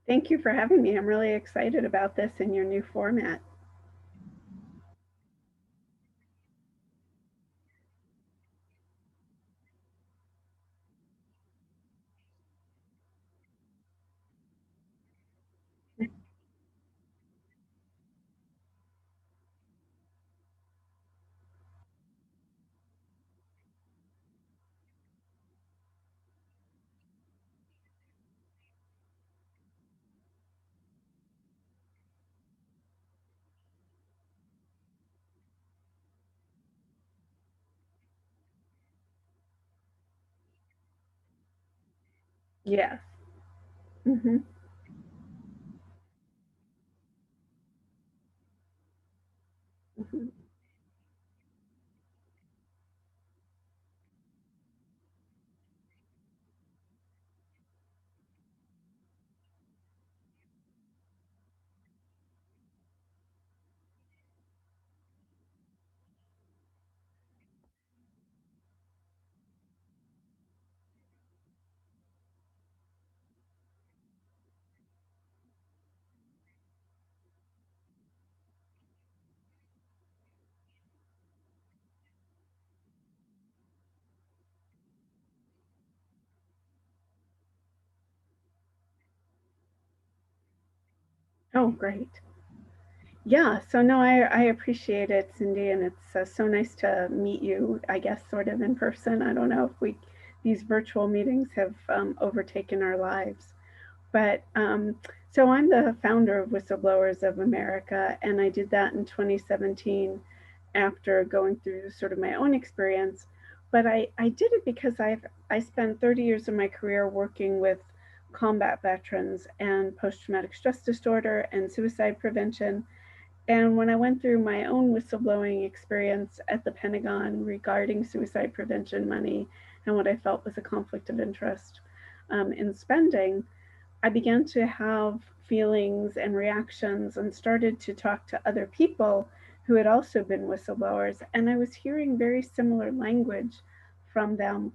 Thank you for having me. I'm really excited about this in your new format. Yes. Hmm. Hmm. Oh, great. Yeah. So, no, I appreciate it, Cindy, and it's so nice to meet you, I guess, sort of in person. I don't know if these virtual meetings have overtaken our lives. But so I'm the founder of Whistleblowers of America, and I did that in 2017 after going through sort of my own experience. But I did it because I spent 30 years of my career working with combat veterans and post traumatic stress disorder and suicide prevention. And when I went through my own whistleblowing experience at the Pentagon regarding suicide prevention money and what I felt was a conflict of interest in spending, I began to have feelings and reactions and started to talk to other people who had also been whistleblowers. And I was hearing very similar language from them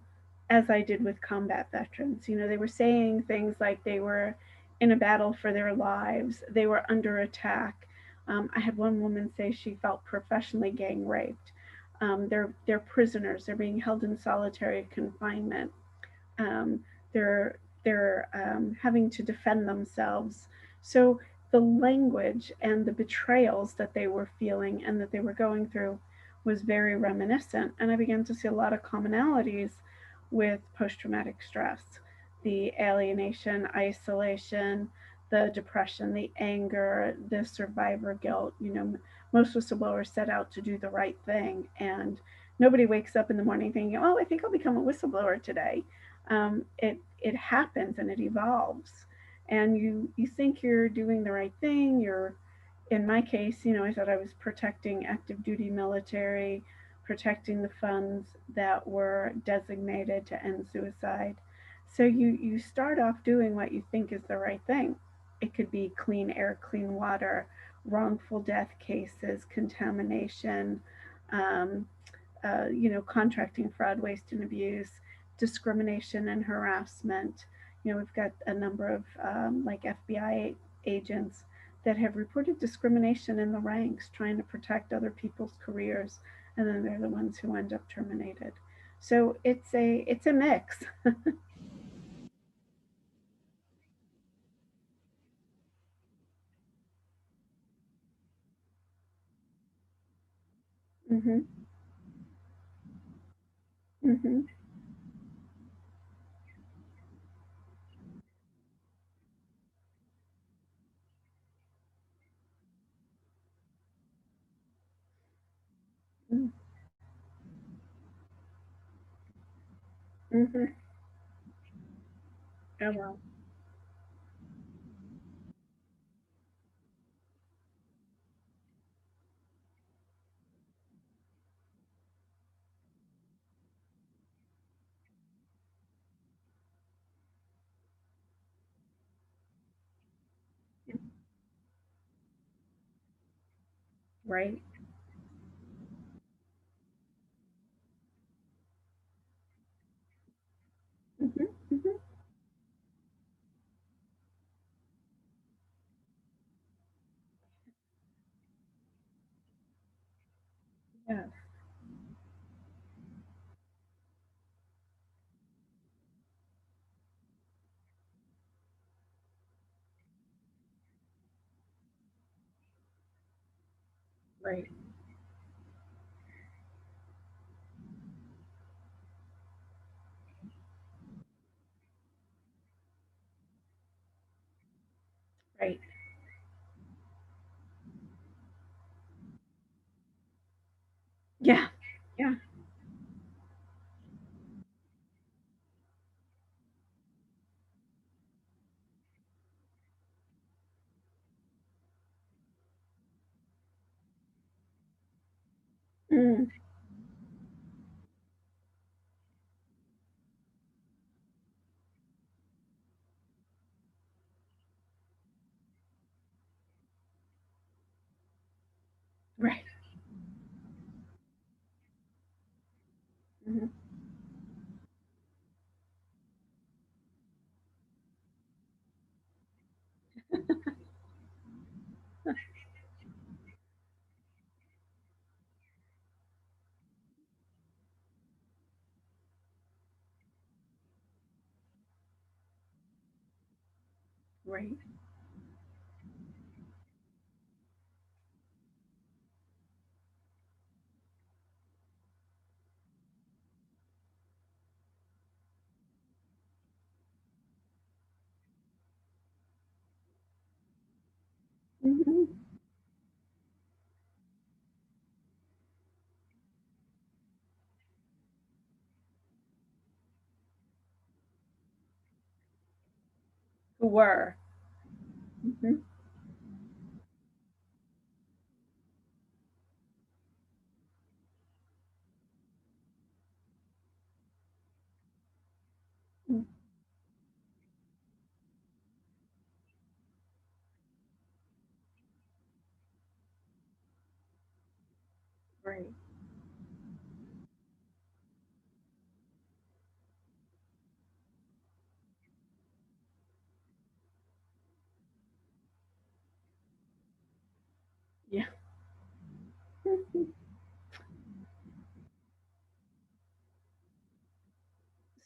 as I did with combat veterans. You know, they were saying things like they were in a battle for their lives, they were under attack. I had one woman say she felt professionally gang raped. They're prisoners, they're being held in solitary confinement. um, they're having to defend themselves. So the language and the betrayals that they were feeling and that they were going through was very reminiscent. And I began to see a lot of commonalities with post traumatic stress, the alienation, isolation, the depression, the anger, the survivor guilt. You know, most whistleblowers set out to do the right thing, and nobody wakes up in the morning thinking, "Oh, I think I'll become a whistleblower today." It happens and it evolves, and you think you're doing the right thing. You're, in my case, you know, I thought I was protecting active duty military, protecting the funds that were designated to end suicide. So you start off doing what you think is the right thing. It could be clean air, clean water, wrongful death cases, contamination, um, you know, contracting fraud, waste, and abuse, discrimination and harassment. You know, we've got a number of like FBI agents that have reported discrimination in the ranks, trying to protect other people's careers, and then they're the ones who end up terminated. So it's a mix. Mm-hmm. Mm-hmm. Mm-hmm. Oh well. Right. Mm-hmm. Mm-hmm. Yes. Right. Right. Yeah. Yeah. Mm. Right. Hmm. Right. Hmm. Who were. Hmm. Right. Yeah.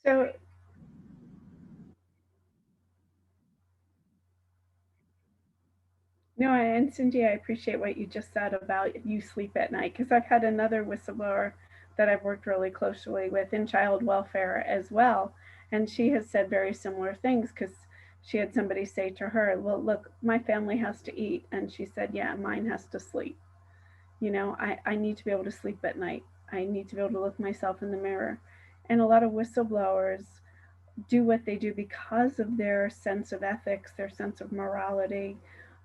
So, no, and Cindy, I appreciate what you just said about you sleep at night, because I've had another whistleblower that I've worked really closely with in child welfare as well. And she has said very similar things because she had somebody say to her, well, look, my family has to eat. And she said, yeah, mine has to sleep. I need to be able to sleep at night. I need to be able to look myself in the mirror. And a lot of whistleblowers do what they do because of their sense of ethics, their sense of morality.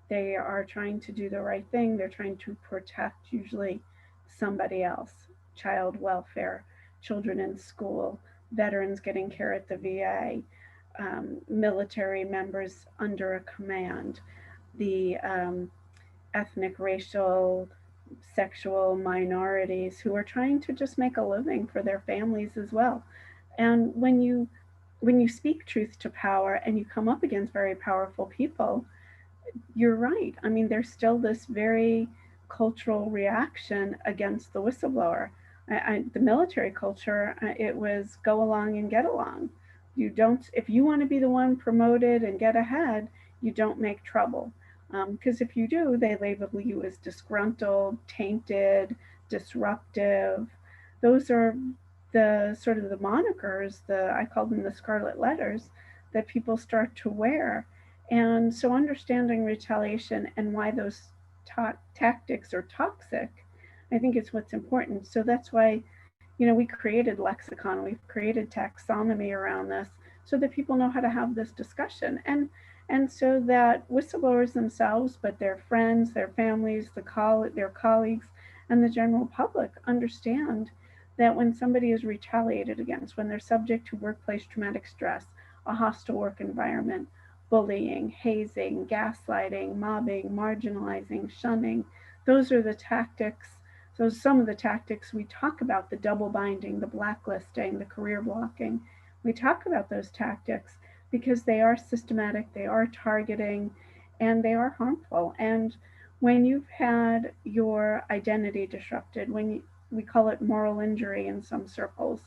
They are trying to do the right thing. They're trying to protect usually somebody else, child welfare, children in school, veterans getting care at the VA, military members under a command, the ethnic, racial, sexual minorities who are trying to just make a living for their families as well. And when you speak truth to power and you come up against very powerful people, you're right. I mean, there's still this very cultural reaction against the whistleblower. The military culture, it was go along and get along. You don't, if you want to be the one promoted and get ahead, you don't make trouble. Because if you do, they label you as disgruntled, tainted, disruptive. Those are the sort of the monikers, I call them the scarlet letters, that people start to wear. And so understanding retaliation and why those tactics are toxic, I think is what's important. So that's why, we created lexicon, we've created taxonomy around this so that people know how to have this discussion. And so that whistleblowers themselves, but their friends, their families, their colleagues, and the general public understand that when somebody is retaliated against, when they're subject to workplace traumatic stress, a hostile work environment, bullying, hazing, gaslighting, mobbing, marginalizing, shunning. Those are the tactics. So some of the tactics we talk about, the double binding, the blacklisting, the career blocking. We talk about those tactics because they are systematic, they are targeting, and they are harmful. And when you've had your identity disrupted, we call it moral injury in some circles.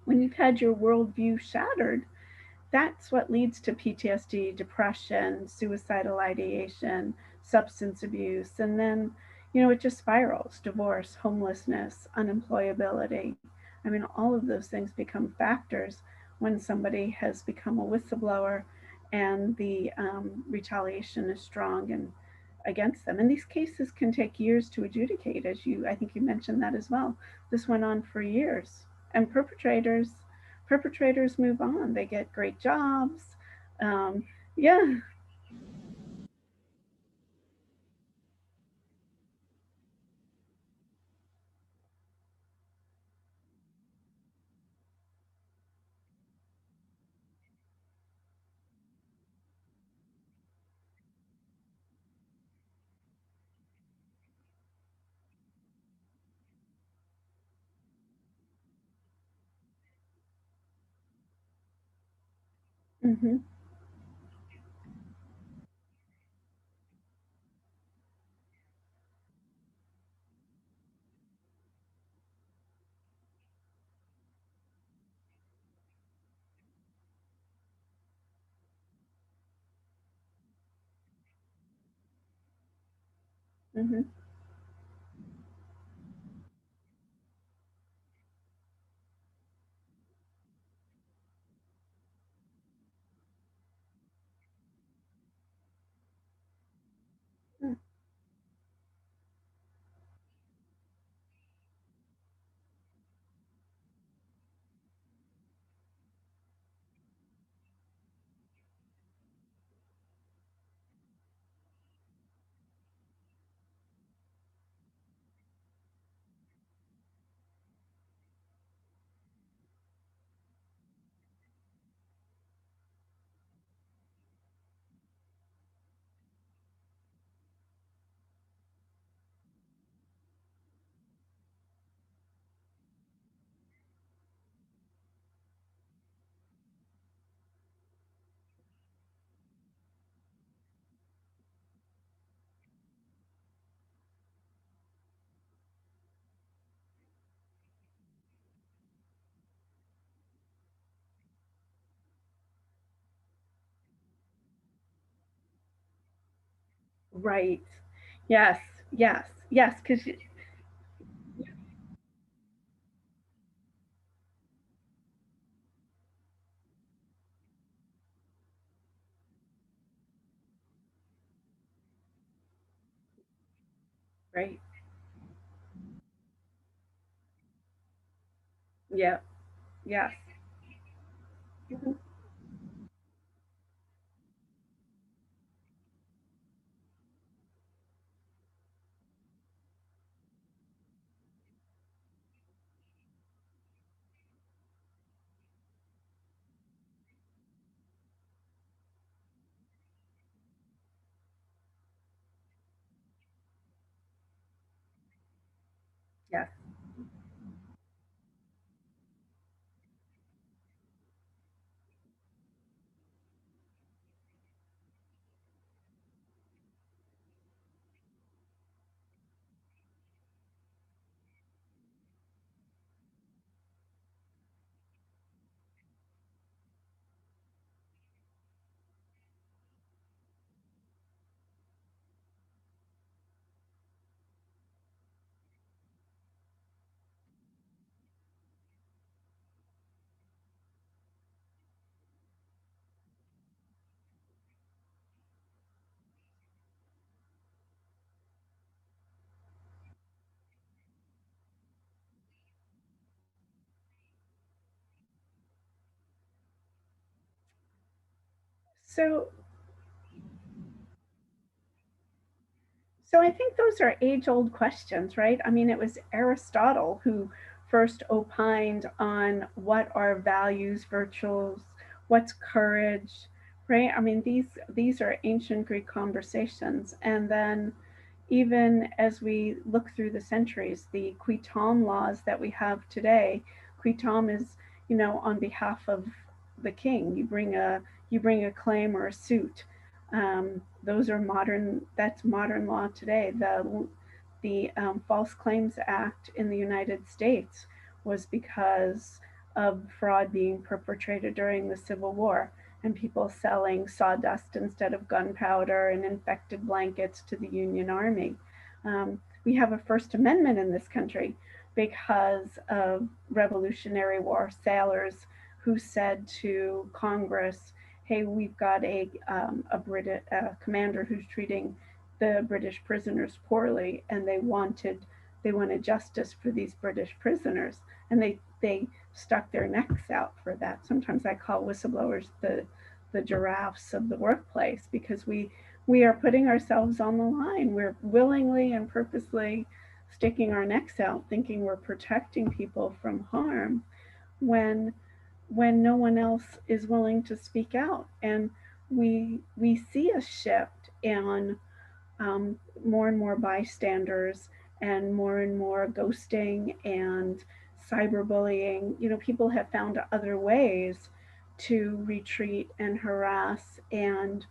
When you've had your worldview shattered, that's what leads to PTSD, depression, suicidal ideation, substance abuse, and then, it just spirals: divorce, homelessness, unemployability. I mean, all of those things become factors when somebody has become a whistleblower and the retaliation is strong and against them. And these cases can take years to adjudicate, as I think you mentioned that as well. This went on for years, and perpetrators move on. They get great jobs. Um, yeah. Mm-hmm. Mm-hmm. Right. Yes. Yes. Yes. Because right. Yeah. Yes. Mhm. Yes. So, so I think those are age old questions, right? I mean, it was Aristotle who first opined on what are values, virtues, what's courage, right? I mean, these are ancient Greek conversations. And then even as we look through the centuries, the quitom laws that we have today, quitom is, on behalf of the king. You bring a claim or a suit. Those are modern. That's modern law today. the False Claims Act in the United States was because of fraud being perpetrated during the Civil War and people selling sawdust instead of gunpowder and infected blankets to the Union Army. We have a First Amendment in this country because of Revolutionary War sailors who said to Congress, "Hey, we've got a commander who's treating the British prisoners poorly, and they wanted justice for these British prisoners, and they stuck their necks out for that." Sometimes I call whistleblowers the giraffes of the workplace because we are putting ourselves on the line. We're willingly and purposely sticking our necks out, thinking we're protecting people from harm when no one else is willing to speak out. And we see a shift in more and more bystanders and more ghosting and cyberbullying. People have found other ways to retreat and harass. And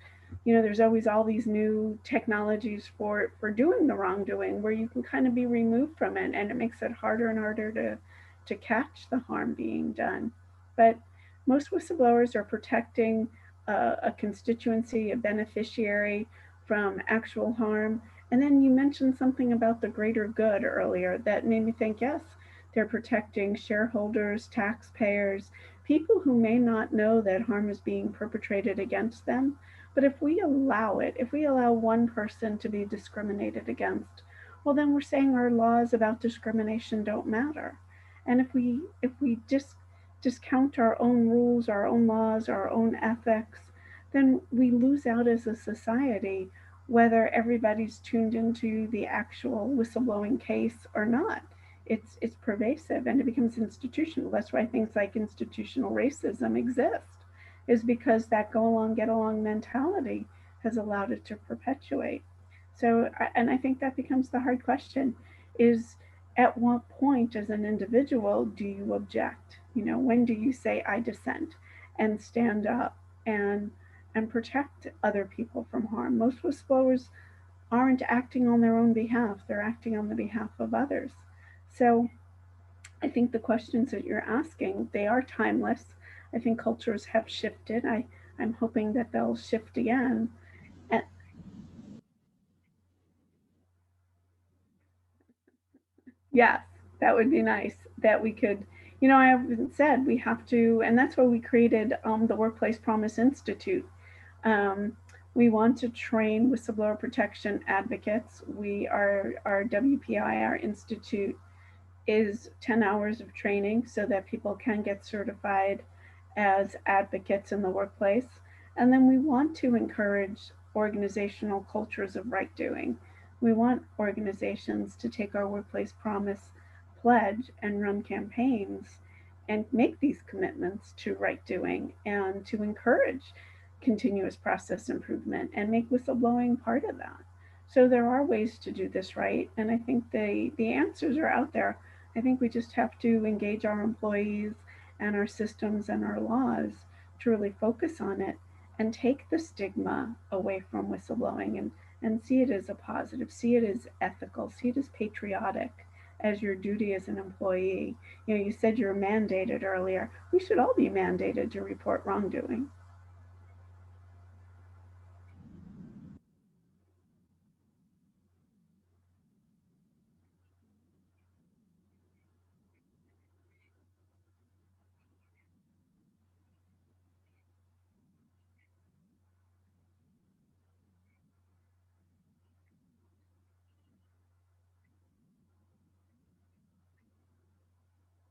there's always all these new technologies for doing the wrongdoing where you can kind of be removed from it, and it makes it harder and harder to catch the harm being done. But most whistleblowers are protecting a constituency, a beneficiary from actual harm. And then you mentioned something about the greater good earlier that made me think, yes, they're protecting shareholders, taxpayers, people who may not know that harm is being perpetrated against them. But if we allow it, if we allow one person to be discriminated against, well, then we're saying our laws about discrimination don't matter. And if we just discount our own rules, our own laws, our own ethics, then we lose out as a society whether everybody's tuned into the actual whistleblowing case or not. It's pervasive and it becomes institutional. That's why things like institutional racism exist, is because that go along, get along mentality has allowed it to perpetuate. So, and I think that becomes the hard question: is at what point, as an individual, do you object? When do you say I dissent and stand up and protect other people from harm? Most whistleblowers aren't acting on their own behalf, they're acting on the behalf of others. So I think the questions that you're asking, they are timeless. I think cultures have shifted. I'm hoping that they'll shift again. And yes, that would be nice that we could, I haven't said we have to, and that's why we created the Workplace Promise Institute. Um, we want to train whistleblower protection advocates. Our WPI, our institute, is 10 hours of training so that people can get certified as advocates in the workplace. And then we want to encourage organizational cultures of right doing. We want organizations to take our workplace promise pledge and run campaigns and make these commitments to right doing and to encourage continuous process improvement and make whistleblowing part of that. So there are ways to do this right, and I think the answers are out there. I think we just have to engage our employees and our systems and our laws to really focus on it and take the stigma away from whistleblowing and see it as a positive, see it as ethical, see it as patriotic, as your duty as an employee. You said you're mandated earlier. We should all be mandated to report wrongdoing.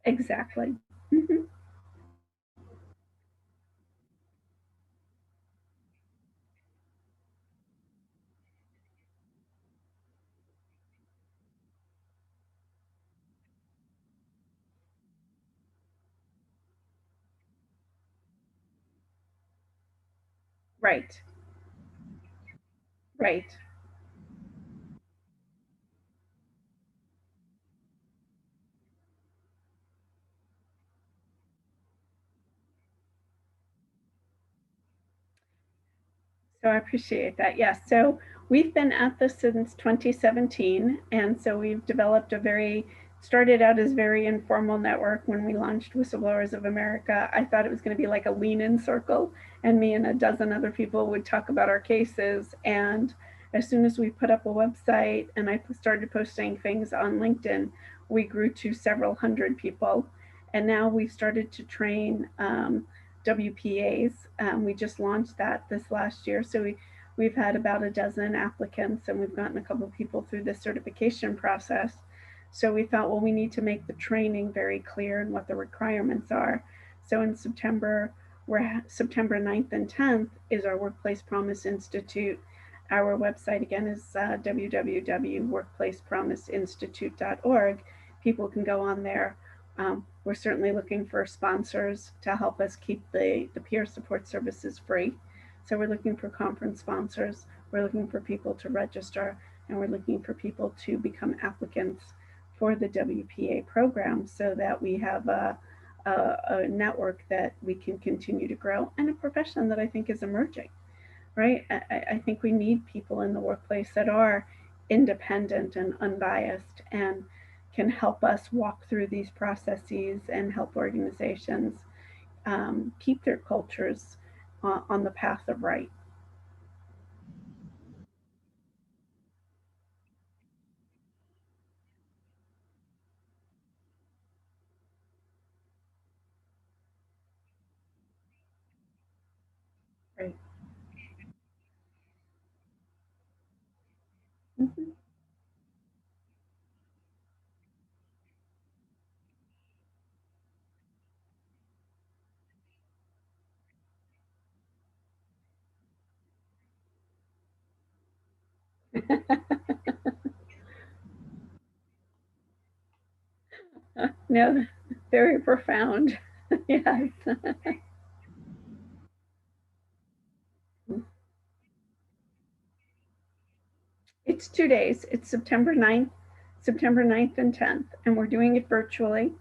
Exactly. Mhm. Right, right. So I appreciate that. Yes. So we've been at this since 2017. And so we've developed a very, started out as very informal network when we launched Whistleblowers of America. I thought it was going to be like a lean in circle, and me and a dozen other people would talk about our cases. And as soon as we put up a website and I started posting things on LinkedIn, we grew to several hundred people. And now we've started to train WPAs. We just launched that this last year. So we've had about a dozen applicants and we've gotten a couple of people through the certification process. So we thought, well, we need to make the training very clear and what the requirements are. So in September, we're September 9th and 10th is our Workplace Promise Institute. Our website again is www.workplacepromiseinstitute.org. People can go on there. We're certainly looking for sponsors to help us keep the peer support services free. So we're looking for conference sponsors, we're looking for people to register, and we're looking for people to become applicants for the WPA program so that we have a network that we can continue to grow and a profession that I think is emerging, right? I think we need people in the workplace that are independent and unbiased and can help us walk through these processes and help organizations keep their cultures on the path of right. Right. Mm-hmm. No, very profound. Yes. It's 2 days. It's September 9th and 10th, and we're doing it virtually.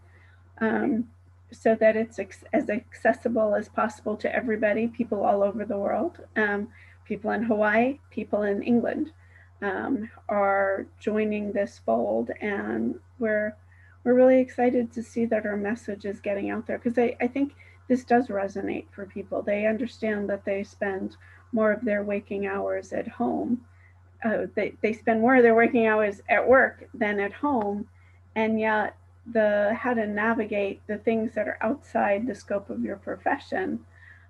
um, so that it's as accessible as possible to everybody, people all over the world. People in Hawaii, people in England are joining this fold, and we're really excited to see that our message is getting out there because I think this does resonate for people. They understand that they spend more of their waking hours at home. They spend more of their working hours at work than at home, and yet the how to navigate the things that are outside the scope of your profession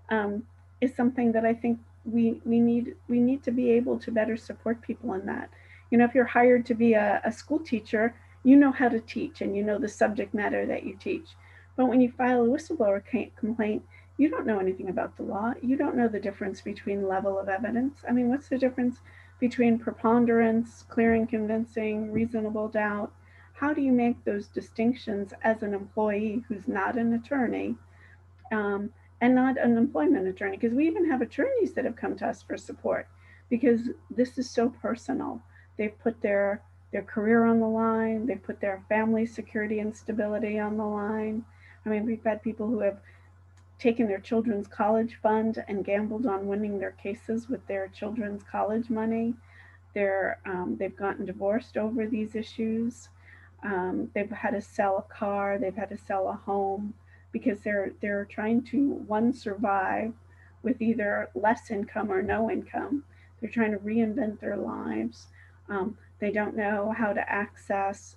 um, is something that I think we need to be able to better support people in that. You know, if you're hired to be a school teacher, you know how to teach and you know the subject matter that you teach. But when you file a whistleblower complaint, you don't know anything about the law. You don't know the difference between level of evidence. I mean, what's the difference between preponderance, clear and convincing, reasonable doubt? How do you make those distinctions as an employee who's not an attorney um, and not an employment attorney? Because we even have attorneys that have come to us for support because this is so personal. They've put their career on the line. They've put their family security and stability on the line. I mean, we've had people who have taken their children's college fund and gambled on winning their cases with their children's college money. They've gotten divorced over these issues. They've had to sell a car. They've had to sell a home because they're trying to one survive with either less income or no income. They're trying to reinvent their lives. They don't know how to access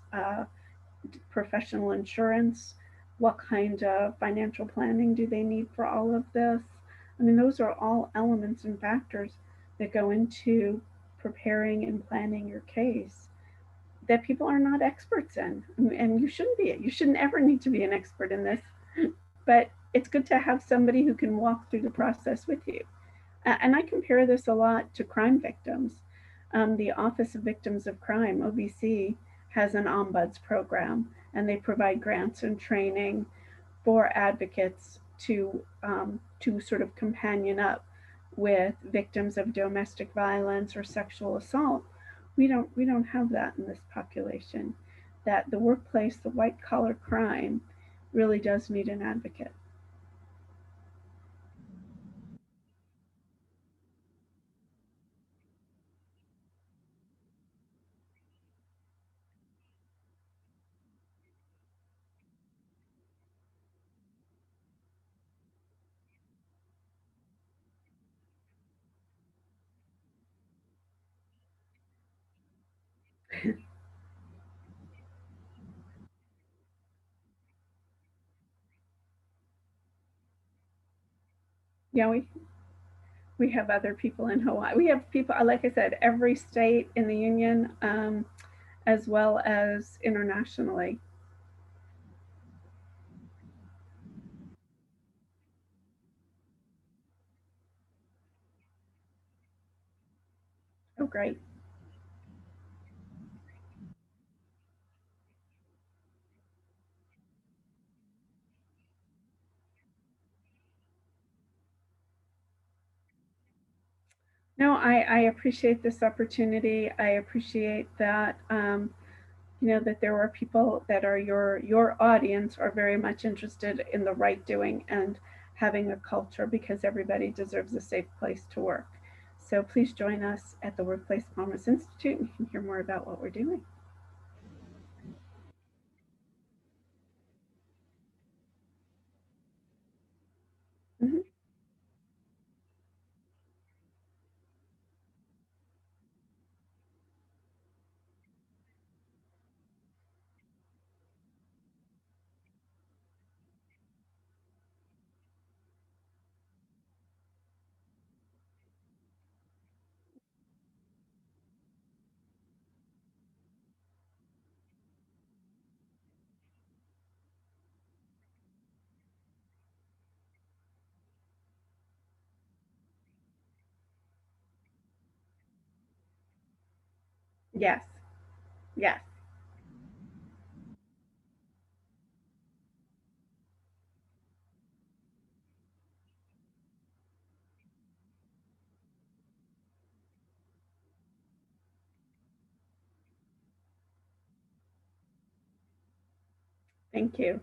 professional insurance. What kind of financial planning do they need for all of this? I mean, those are all elements and factors that go into preparing and planning your case that people are not experts in. And you shouldn't be. You shouldn't ever need to be an expert in this. But it's good to have somebody who can walk through the process with you. And I compare this a lot to crime victims. The Office of Victims of Crime, OVC, has an ombuds program, and they provide grants and training for advocates to sort of companion up with victims of domestic violence or sexual assault. We don't have that in this population. That the workplace, the white collar crime, really does need an advocate. Yeah, we have other people in Hawaii. We have people, like I said, every state in the union, as well as internationally. Oh, great. No, I appreciate this opportunity. I appreciate that, that there are people that are your audience are very much interested in the right doing and having a culture, because everybody deserves a safe place to work. So please join us at the Workplace Wellness Institute and you can hear more about what we're doing. Mhm. Yes, yes. Thank you.